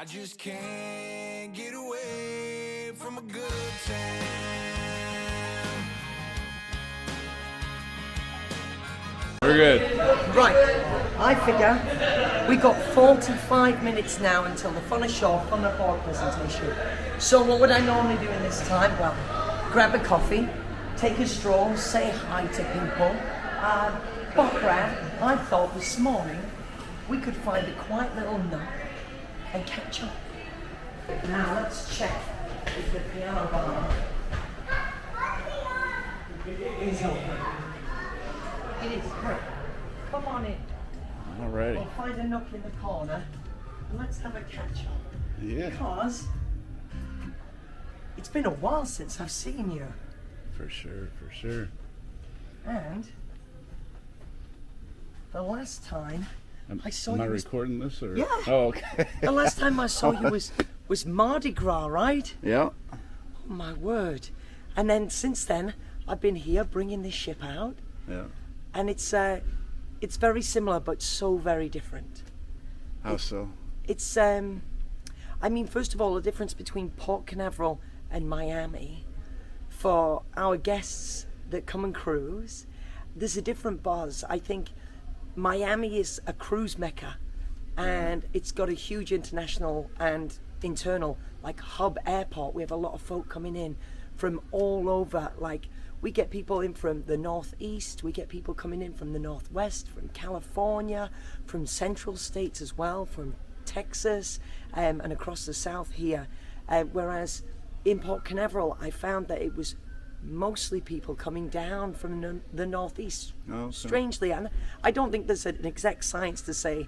I just can't get away from a good time. We're good. Right, I figure we got 45 minutes now until the fun ashore, fun aboard presentation. So what would I normally do in this time? Well, grab a coffee, take a stroll, say hi to people. But Brad, I thought this morning we could find a quiet little nook and catch up. Now let's check if the piano bar is open. It is. Right. Come on in. Alrighty. We'll find a nook in the corner and let's have a catch up. Yeah. Because it's been a while since I've seen you. For sure, for sure. And the last time I saw Am I you recording this or? Yeah. Oh, okay. the last time I saw you was Mardi Gras, right? Yeah. Oh my word. And then since then I've been here bringing this ship out. Yeah. And it's very similar but so very different. How so? It's I mean, first of all, the difference between Port Canaveral and Miami, for our guests that come and cruise, there's a different buzz. I think Miami is a cruise mecca, and it's got a huge international and internal like hub airport. We have a lot of folk coming in from all over. Like, we get people in from the northeast, we get people coming in from the northwest, from California, from central states as well, from Texas, and across the south here. Whereas in Port Canaveral, I found that it was mostly people coming down from the northeast. Oh, okay. Strangely, and I don't think there's an exact science to say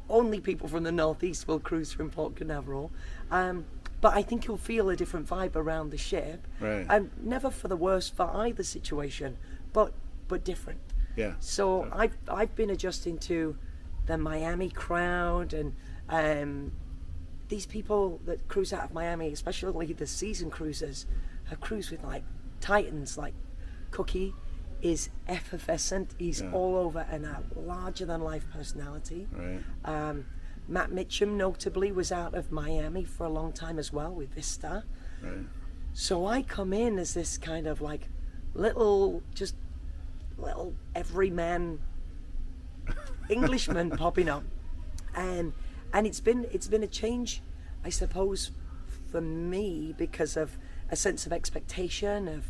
only people from the northeast will cruise from Port Canaveral. But I think you'll feel a different vibe around the ship. Right. And never for the worse for either situation, but different. Yeah. So I've been adjusting to the Miami crowd, and these people that cruise out of Miami, especially the season cruisers, have cruised with like titans. Like Cookie is effervescent. He's all over and a larger than life personality. Right. Matt Mitchum notably was out of Miami for a long time as well with Vista. Right. So I come in as this kind of like little everyman Englishman popping up, and it's been a change, I suppose, for me, because of a sense of expectation of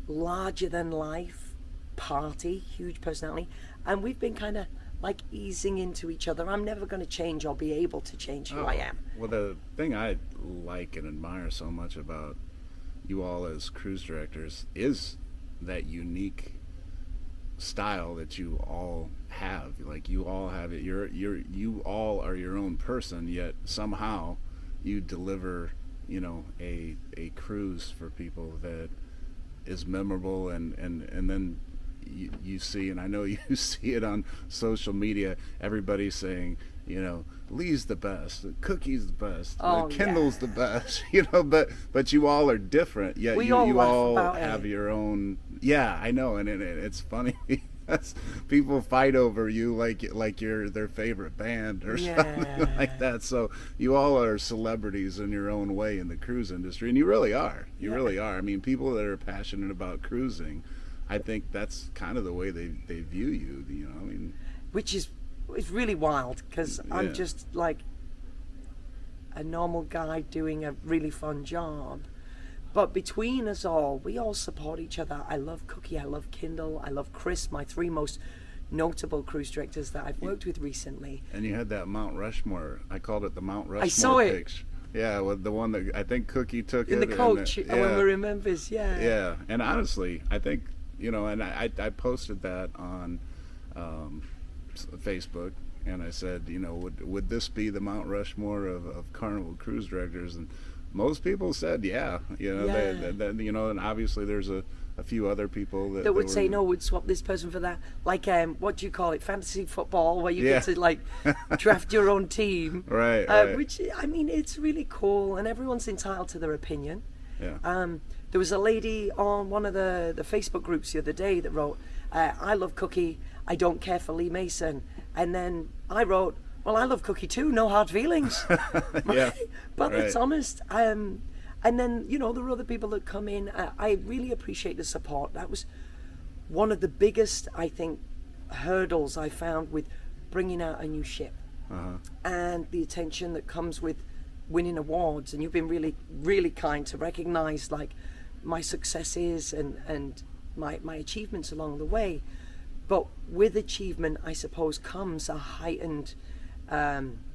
larger than life party, huge personality, and we've been kind of like easing into each other. I'm never going to change or be able to change who I am. Well, the thing I like and admire so much about you all as cruise directors is that unique style that you all have. Like, you all have it. You all are your own person, yet somehow you deliver, you know, a cruise for people that is memorable, and then you see, and I know you see it on social media, everybody saying, you know, Lee's the best, Cookie's the best, Kendall's the best, you know, but you all are different, yet you all have your own. Yeah, I know, and it's funny because people fight over you like you're their favorite band or something like that. So you all are celebrities in your own way in the cruise industry, and you really are. You really are. I mean, people that are passionate about cruising, I think that's kind of the way they view you, you know, I mean. Which is, it's really wild, because I'm just like a normal guy doing a really fun job. But between us all, we all support each other. I love Cookie, I love Kendall, I love Chris, my three most notable cruise directors that I've worked with recently. And you had that Mount Rushmore, I called it the Mount Rushmore I saw it. picture. Yeah, with the one that I think Cookie took in the coach, when we were in Memphis, Yeah, and honestly, I think, you know, and I posted that on Facebook, and I said, you know, would this be the Mount Rushmore of Carnival cruise directors? And most people said, yeah, you know, they, you know, and obviously there's a few other people that would say, no, we'd swap this person for that. Like, what do you call it? Fantasy football, where you get to like draft your own team. Right. Which, I mean, it's really cool, and everyone's entitled to their opinion. Yeah. There was a lady on one of the Facebook groups the other day that wrote, I love Cookie, I don't care for Lee Mason. And then I wrote, Well, I love Cookie too. No hard feelings. Yeah, But right. it's honest. And then, you know, there are other people that come in. I really appreciate the support. That was one of the biggest, I think, hurdles I found with bringing out a new ship. And the attention that comes with winning awards. And you've been really, really kind to recognize, like, my successes and my achievements along the way. But with achievement, I suppose, comes a heightened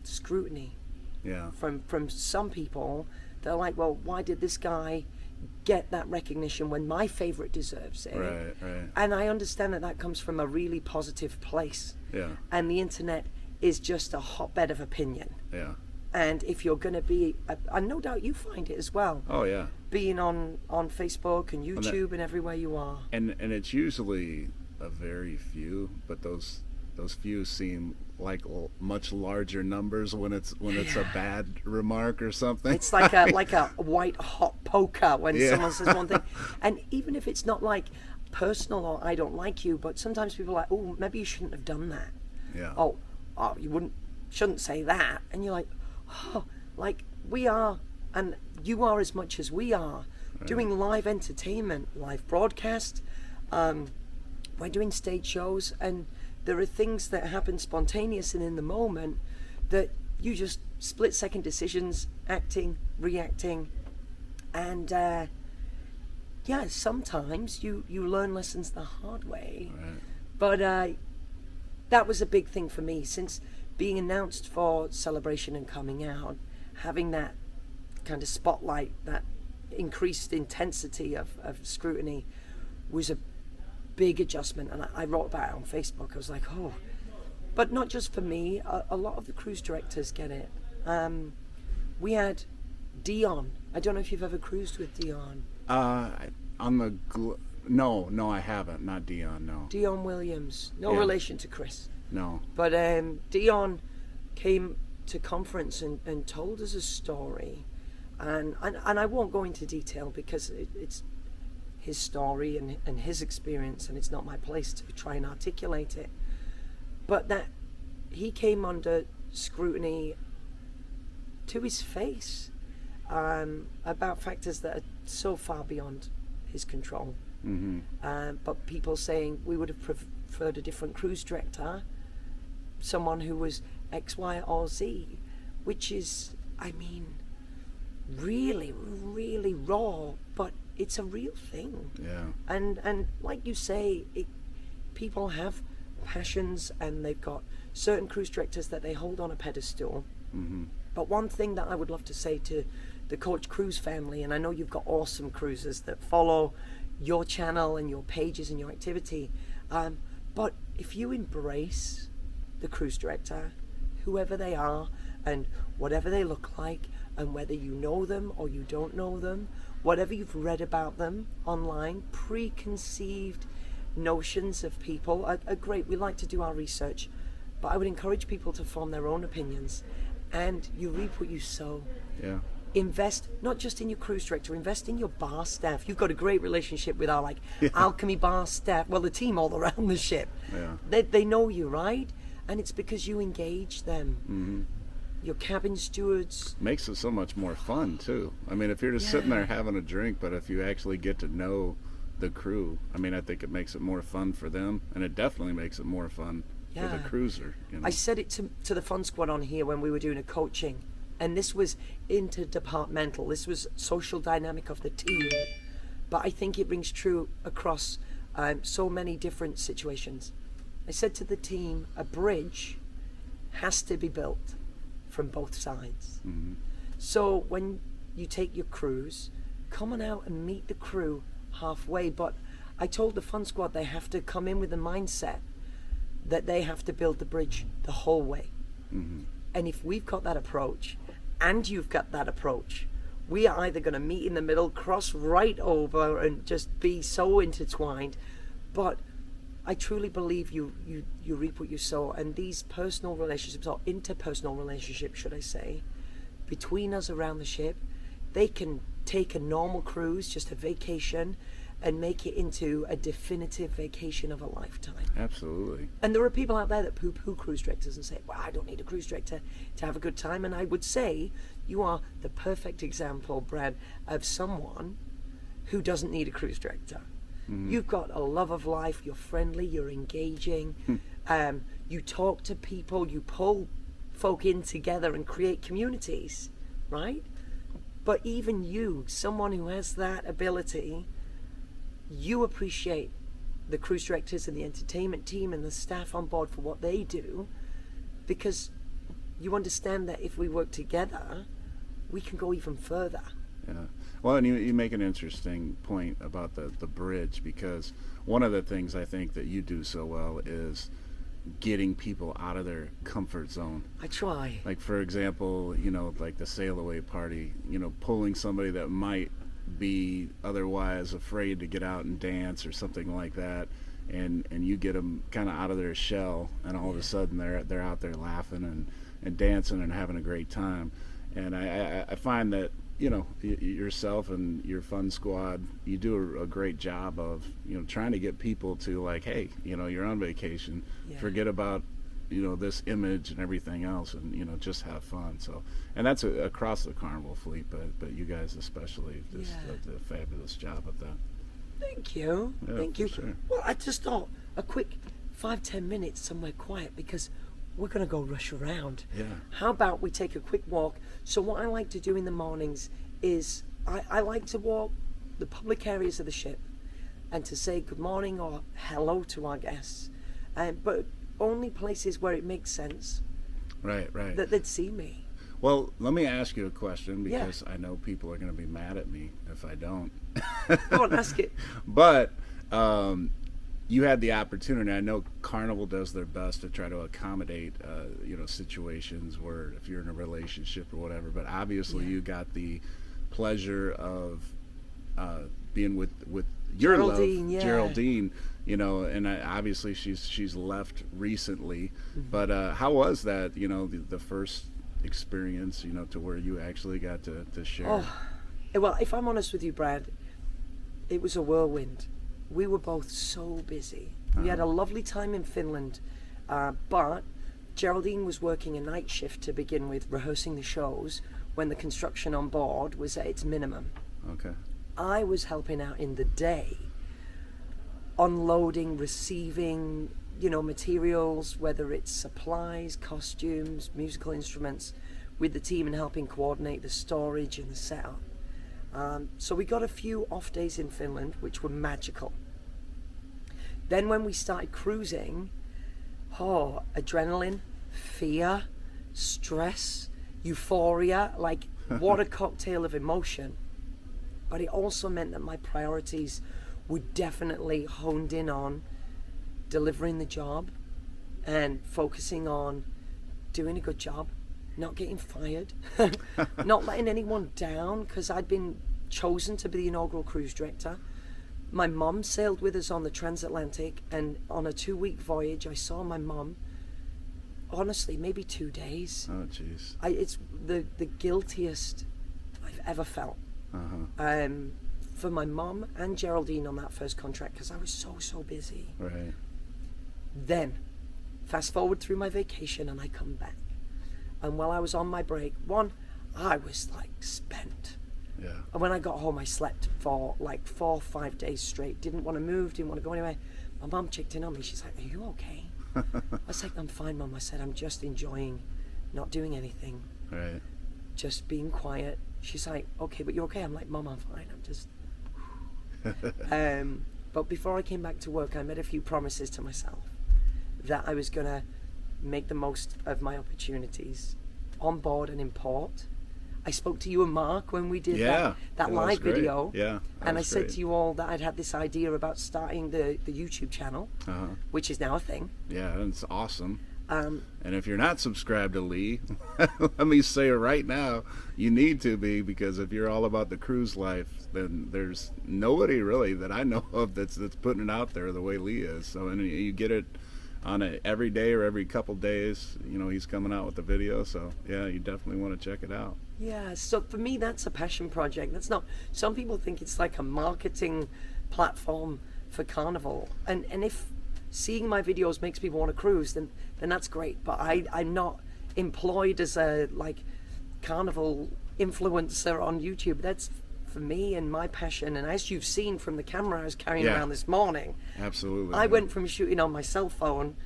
scrutiny Yeah. from some people. They're like, well, why did this guy get that recognition when my favorite deserves it? Right. And I understand that comes from a really positive place. Yeah. And the internet is just a hotbed of opinion. Yeah. And if you're going to be, and no doubt you find it as well, Oh yeah. being on Facebook and YouTube and everywhere you are. And it's usually a very few, but those few seem like much larger numbers when it's a bad remark or something. It's like a white hot poker when Yeah. someone says one thing, and even if it's not like personal or I don't like you, but sometimes people are like, oh, maybe you shouldn't have done that. Yeah. Oh, you shouldn't say that, and you're like, oh, like we are, and you are as much as we are doing live entertainment, live broadcast. We're doing stage shows, and there are things that happen spontaneous and in the moment that you just split-second decisions, acting, reacting, and yeah, sometimes you learn lessons the hard way. Right. But that was a big thing for me, since being announced for Celebration and coming out, having that kind of spotlight, that increased intensity of scrutiny was a big adjustment. And I wrote about it on Facebook. I was like, oh, but not just for me, a lot of the cruise directors get it. We had Dion. I don't know if you've ever cruised with Dion. On the no, I haven't. Not Dion. No. Dion Williams, no Yeah. relation to Chris. No. But Dion came to conference and told us a story, and I won't go into detail because it's his story and his experience, and it's not my place to try and articulate it. But that he came under scrutiny to his face about factors that are so far beyond his control. But people saying we would have preferred a different cruise director, someone who was X, Y, or Z, which is, I mean, really, really raw, but it's a real thing. Yeah. And like you say, people have passions, and they've got certain cruise directors that they hold on a pedestal. But one thing that I would love to say to the Coach Cruise family, and I know you've got awesome cruisers that follow your channel and your pages and your activity, but if you embrace the cruise director, whoever they are and whatever they look like, and whether you know them or you don't know them, whatever you've read about them online, preconceived notions of people are great. We like to do our research, but I would encourage people to form their own opinions, and you reap what you sow. Yeah. Invest not just in your cruise director, invest in your bar staff. You've got a great relationship with our Alchemy bar staff, well, the team all around the ship. Yeah. They know you, right? And it's because you engage them. Your cabin stewards. Makes it so much more fun too. I mean, if you're just sitting there having a drink, but if you actually get to know the crew, I mean, I think it makes it more fun for them, and it definitely makes it more fun for the cruiser. You know? I said it to the Fun Squad on here when we were doing a coaching, and this was interdepartmental. This was social dynamic of the team, but I think it rings true across so many different situations. I said to the team, a bridge has to be built from both sides. So when you take your cruise, come on out and meet the crew halfway. But I told the Fun Squad they have to come in with the mindset that they have to build the bridge the whole way. And if we've got that approach, and you've got that approach, we are either going to meet in the middle, cross right over, and just be so intertwined. But I truly believe you reap what you sow, and these personal relationships, or interpersonal relationships, should I say, between us around the ship, they can take a normal cruise, just a vacation, and make it into a definitive vacation of a lifetime. Absolutely. And there are people out there that poo-poo cruise directors and say, well, I don't need a cruise director to have a good time. And I would say you are the perfect example, Brad, of someone who doesn't need a cruise director. You've got a love of life, you're friendly, you're engaging, you talk to people, you pull folk in together and create communities, right? But even you, someone who has that ability, you appreciate the cruise directors and the entertainment team and the staff on board for what they do, because you understand that if we work together, we can go even further. Yeah. Well, and you make an interesting point about the bridge, because one of the things I think that you do so well is getting people out of their comfort zone. I try. Like, for example, like the sail away party, pulling somebody that might be otherwise afraid to get out and dance or something like that, and you get them kind of out of their shell, and all of a sudden they're out there laughing and dancing and having a great time. And I find that yourself and your fun squad, you do a great job of trying to get people to, like, hey, you're on vacation, forget about this image and everything else, and just have fun. So, and that's across the Carnival fleet, but you guys especially just did a fabulous job of that. Thank you. Yeah, Thank you. sure. Well, I just thought a quick 5-10 minutes somewhere quiet, because we're going to go rush around. Yeah. How about we take a quick walk? So what I like to do in the mornings is I like to walk the public areas of the ship and to say good morning or hello to our guests, but only places where it makes sense. Right. That they'd see me. Well, let me ask you a question, because I know people are going to be mad at me if I don't. Go on, ask it. But you had the opportunity. I know Carnival does their best to try to accommodate, situations where if you're in a relationship or whatever. But obviously, you got the pleasure of being with your Geraldine, love, Geraldine. And obviously she's left recently. But how was that? The first experience, to where you actually got to share. Oh, well, if I'm honest with you, Brad, it was a whirlwind. We were both so busy. We had a lovely time in Finland, but Geraldine was working a night shift to begin with, rehearsing the shows when the construction on board was at its minimum. Okay. I was helping out in the day, unloading, receiving, materials, whether it's supplies, costumes, musical instruments, with the team, and helping coordinate the storage and the setup. So we got a few off days in Finland, which were magical. Then when we started cruising, adrenaline, fear, stress, euphoria, like what a cocktail of emotion. But it also meant that my priorities were definitely honed in on delivering the job and focusing on doing a good job, not getting fired, not letting anyone down, because I'd been chosen to be the inaugural cruise director. My mum sailed with us on the transatlantic, and on a 2-week voyage I saw my mum, honestly, maybe 2 days. Oh, jeez. It's the guiltiest I've ever felt. For my mum and Geraldine on that first contract, because I was so busy. Right. Then, fast forward through my vacation, and I come back. And while I was on my break, I was like spent. Yeah. And when I got home, I slept for like 4 or 5 days straight. Didn't want to move, didn't want to go anywhere. My mum checked in on me. She's like, "Are you okay?" I was like, "I'm fine, Mum." I said, "I'm just enjoying not doing anything. Right. Just being quiet." She's like, "Okay, but you're okay?" I'm like, "Mum, I'm fine. I'm just..." But before I came back to work, I made a few promises to myself that I was going to make the most of my opportunities on board and in port. I spoke to you and Mark when we did that live video. Yeah. And I said to you all that I'd had this idea about starting the YouTube channel, which is now a thing. Yeah, it's awesome. And if you're not subscribed to Lee, let me say it right now, you need to be, because if you're all about the cruise life, then there's nobody really that I know of that's putting it out there the way Lee is. So, and you get it on every day or every couple days, he's coming out with the video. So yeah, you definitely want to check it out. Yeah, so for me, that's a passion project. That's not, some people think it's like a marketing platform for Carnival. And if seeing my videos makes people want to cruise, then that's great. But I'm not employed as a like Carnival influencer on YouTube. That's for me and my passion. And as you've seen from the camera I was carrying around this morning, absolutely, I went from shooting on my cell phone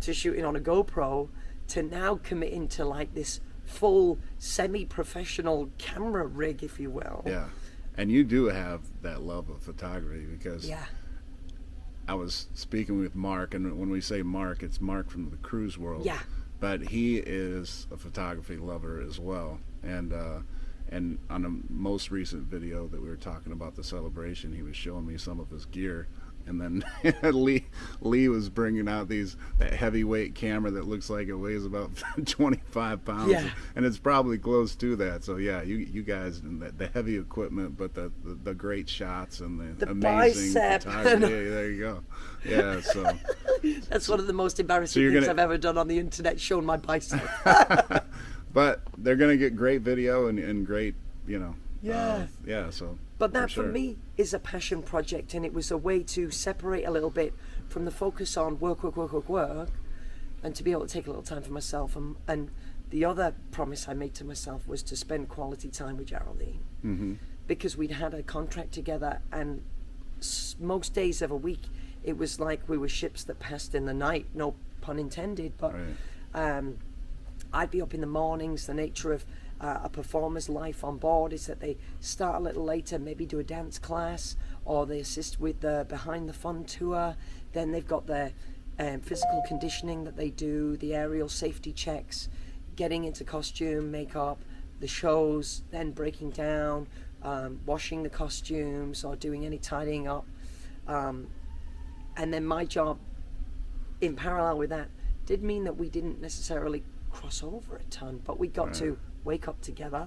to shooting on a GoPro to now committing to like this full semi-professional camera rig, if you will. Yeah, and you do have that love of photography, because I was speaking with Mark, and when we say Mark, it's Mark from the cruise world. Yeah. But he is a photography lover as well, and on a most recent video that we were talking about the celebration, he was showing me some of his gear, and then Lee was bringing out that heavyweight camera that looks like it weighs about 25 pounds, and it's probably close to that. So yeah, you guys, and the heavy equipment, but the great shots and the amazing bicep. photography. There you go. Yeah, so that's one of the most embarrassing things I've ever done on the internet, showing my bicep. But they're gonna get great video and great, so. But that for me is a passion project, and it was a way to separate a little bit from the focus on work, and to be able to take a little time for myself. And the other promise I made to myself was to spend quality time with Geraldine, because we'd had a contract together, and most days of a week it was like we were ships that passed in the night, no pun intended. But I'd be up in the mornings. The nature of a performer's life on board is that they start a little later, maybe do a dance class, or they assist with the behind the fun tour. Then they've got their physical conditioning that they do, the aerial safety checks, getting into costume, makeup, the shows, then breaking down, washing the costumes or doing any tidying up. And then my job in parallel with that did mean that we didn't necessarily cross over a ton, but we got to wake up together.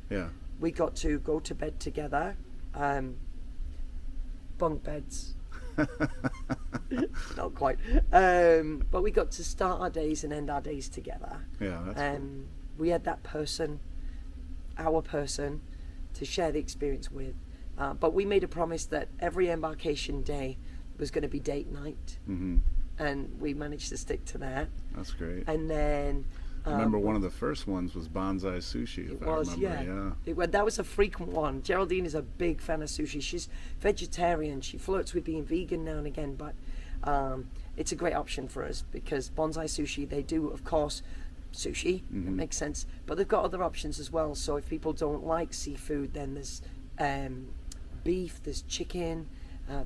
Yeah. We got to go to bed together. Bunk beds. Not quite. But we got to start our days and end our days together. Yeah, that's cool. We had that person, our person, to share the experience with. But we made a promise that every embarkation day was going to be date night. And we managed to stick to that. That's great. And then I remember one of the first ones was bonsai sushi. If I remember, that was a frequent one. Geraldine is a big fan of sushi. She's vegetarian. She flirts with being vegan now and again, but it's a great option for us, because bonsai sushi, they do, of course, sushi. That makes sense. But they've got other options as well. So if people don't like seafood, then there's beef, there's chicken,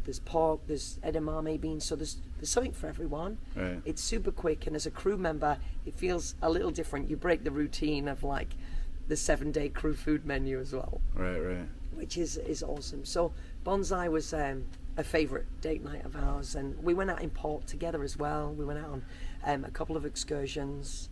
there's pork, there's edamame beans, so there's something for everyone. Right. It's super quick, and as a crew member, it feels a little different. You break the routine of like the 7-day crew food menu as well. Right. Which is awesome. So Bonsai was a favorite date night of ours, and we went out in port together as well. We went out on a couple of excursions.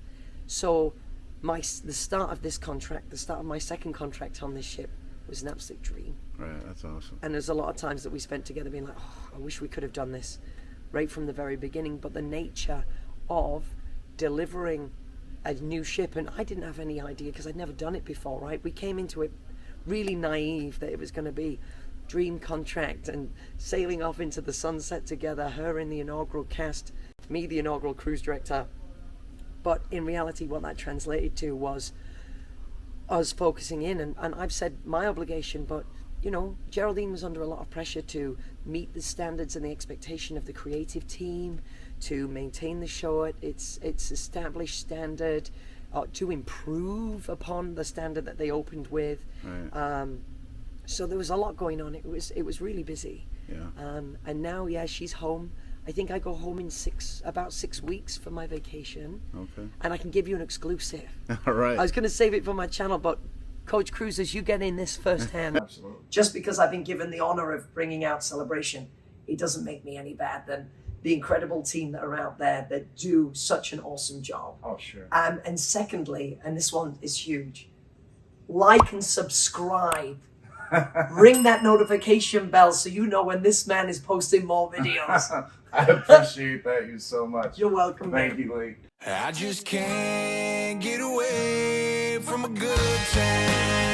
So the start of this contract, the start of my second contract on this ship, was an absolute dream. Right, that's awesome. And there's a lot of times that we spent together being like, I wish we could have done this right from the very beginning. But the nature of delivering a new ship, and I didn't have any idea because I'd never done it before, right? We came into it really naive that it was going to be dream contract and sailing off into the sunset together, her in the inaugural cast, me the inaugural cruise director. But in reality, what that translated to was us focusing in, and I've said my obligation, but Geraldine was under a lot of pressure to meet the standards and the expectation of the creative team, to maintain the show at its established standard, to improve upon the standard that they opened with. Right. So there was a lot going on. It was really busy. Yeah. And now, she's home. I think I go home in about 6 weeks for my vacation. Okay. And I can give you an exclusive. All right. I was going to save it for my channel, but Coach Cruisers, you get in this firsthand. Absolutely. Just because I've been given the honor of bringing out Celebration, it doesn't make me any bad than the incredible team that are out there that do such an awesome job. Oh, sure. And secondly, and this one is huge, like and subscribe. Ring that notification bell so you know when this man is posting more videos. I appreciate that, you so much. You're welcome. Thank you, Lee. I just can't get away from a good time.